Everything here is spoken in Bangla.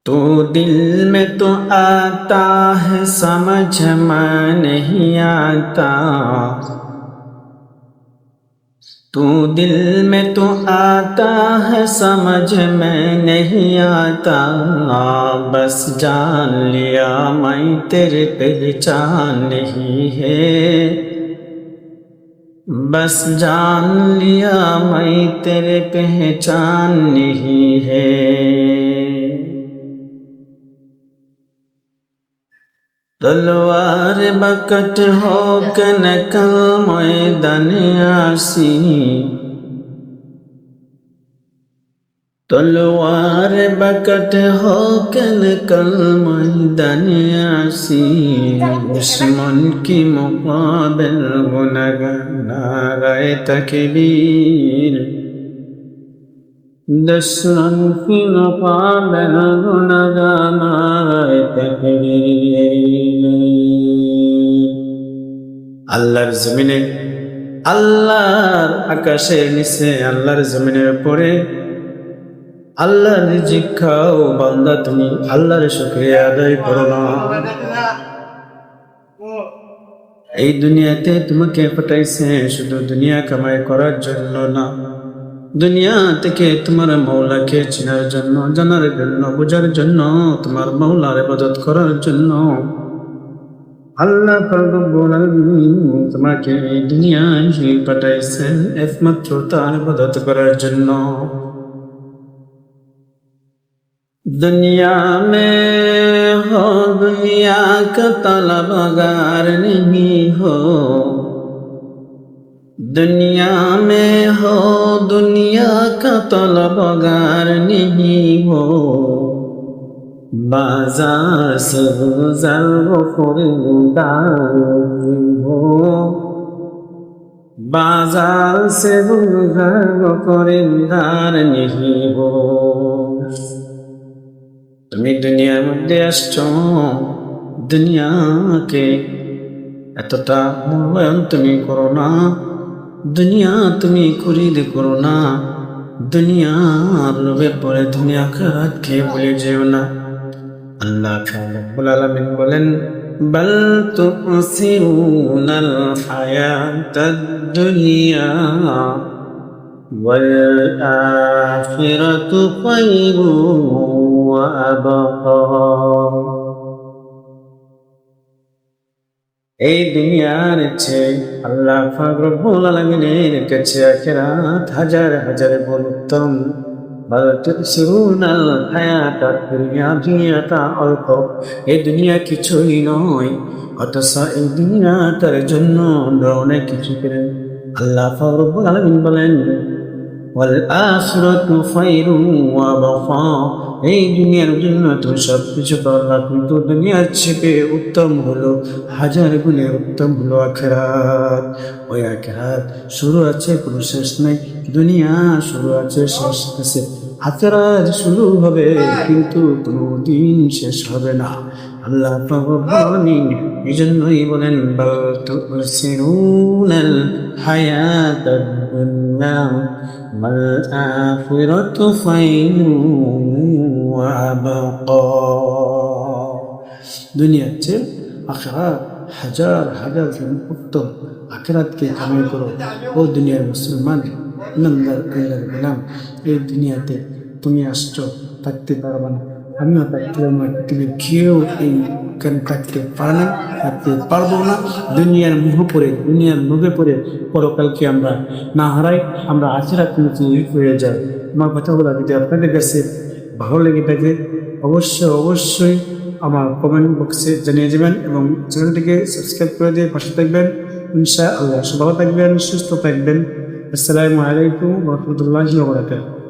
तू दिल में तो आता है समझ में नहीं आता। तू दिल में तो आता है समझ में नहीं आता। बस जान लिया मैं तेरे पहचान नहीं है। बस जान लिया मैं तेरे पहचान नहीं है। तलवार बकट हो के नकल मैदान आसी। तलवार बकट हो के नकल मैदान आसी। दुश्मन की मुकाबिल गुनगा नारे तकबीर। दुश्मन की मुकाबिल गुनगा नारे तकबीर। আল্লাহর জমিনে, আল্লাহর আকাশের নিচে, আল্লাহর জমিনের উপরে আল্লাহর রিজিক খাও বান্দা, তুমি আল্লাহর শুকরিয়া আদায় করো না। এই দুনিয়াতে তোমাকে পাঠাইছে শুধু দুনিয়া কামাই করার জন্য না, দুনিয়া থেকে তোমার মৌলাকে চেনার জন্য, জানার জন্য, বোঝার জন্য, তোমার মৌলার ইবাদত করার জন্য। আল্লাহ রব্বুল আলামিন তোমাকে এই দুনিয়ায় পাঠাইছেন একমাত্র তার ইবাদত করার জন্য। दुनिया में हो दुनिया का तलबगार नहीं हो। दुनिया में हो दुनिया का तलबगार नहीं हो। बाजार से गुजर वो खरीदार हो। बाजार से गुजर वो खरीदार नहीं हो। তুমি দুনিয়ার মধ্যে আসছো, দুনিয়াকে এতটা মূল্যায়ন তুমি করো না, দুনিয়া তুমি খরিদ করো না, দুনিয়ার লোভে পড়ে দুনিয়া খাতকে ভুলে যেও না। আল্লাহ রাব্বুল আলামিন বলেন, বাল তুসিরুনাল হায়াতাদ দুনিয়া ওয়াল আখিরাতু খায়রুন ওয়া আবকা। এই দুনিয়ার চেয়ে আল্লাহ পাক রব্বুল আলামিনের কাছে আখিরাত হাজার হাজার গুণ উত্তম। বাল তুসিরুনাল হায়াতাদ দুনিয়া, দুনিয়াটা অল্প, এই দুনিয়া কিছুই নয়, অথচ এই দুনিয়াটার জন্য আমরা অনেক কিছু করি। আল্লাহ পাক রব্বুল আলামিন বলেন, ওয়াল আখিরাতু খায়রুন ওয়া আবকা। এই দুনিয়ার জন্য তুমি সব কিছু পাওয়া, কিন্তু দুনিয়ার চেয়ে উত্তম হলো, হাজার গুণে উত্তম হলো আখিরাত। ওই আখিরাত শুরু আছে, কোনো শেষ নাই। দুনিয়া শুরু আছে, শেষ আছে। আখিরাত শুরু হবে কিন্তু কোনোদিন শেষ হবে না। আল্লাহ পাক রব্বুল আলামিন এজন্যই বলেন, বাল তুসিরুনাল হায়াতাদ দুনিয়া ওয়াল আখিরাতু খায়রুন ওয়া আবকা। দুনিয়ার চেয়ে আখিরাত হাজার হাজার গুণ উত্তম। আখিরাতকে কামাই করো ও দুনিয়ার মুসলমান, ইমানদার আল্লাহর গোলাম। এই দুনিয়াতে তুমি আসছো, থাকতে পারবে না, আমিও থাকতে পারবো না, পৃথিবীর কেউ এইখানে থাকতে পারে না, থাকতে পারবো না। দুনিয়ার মোহ পড়ে, দুনিয়ার লোভে পড়ে পরকালকে আমরা না হারাই, আমরা আখিরাত কিন্তু হয়ে যায়। আমার কথাগুলো যদি আপনাদের কাছে ভালো লেগে থাকে অবশ্যই আমার কমেন্ট বক্সে জানিয়ে দেবেন এবং চ্যানেলটিকে সাবস্ক্রাইব করে দিয়ে পাশে থাকবেন। ইনশাআল্লাহ ভালো থাকবেন, সুস্থ থাকবেন। আসসালামু আলাইকুম ওয়া রাহমাতুল্লাহি ওয়া বারাকাতুহু।